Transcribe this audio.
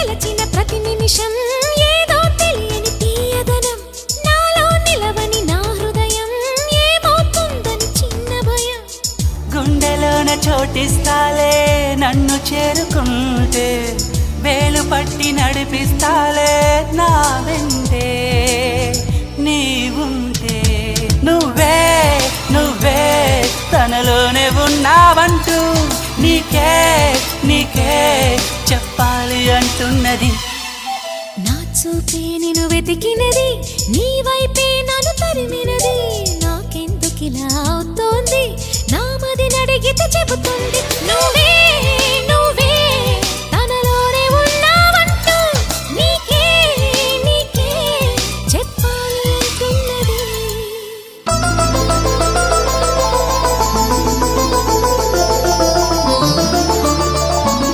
గెలచిన ప్రతి నిమిషం ఏదో తెలియని తీయదనం నాలో నిలవని నా హృదయం ఏమవుతుందని చిన్న భయం గుండెలోన చోటిస్తాలే నన్ను చేరుకుంటే వేలు పట్టి నడిపిస్తాలే నా వెంటే నీవుంటే నువ్వే నువ్వే తనలోనే ఉన్నావంటూ నీకే నీకే చెప్పాలి అంటున్నది నా చూపే నిన్ను వెతికినది నీ వైపే నన్ను తరిమినది నాకెందుకిలా అవుతోంది నా మది నడిగితే చెబుతుంది నువ్వే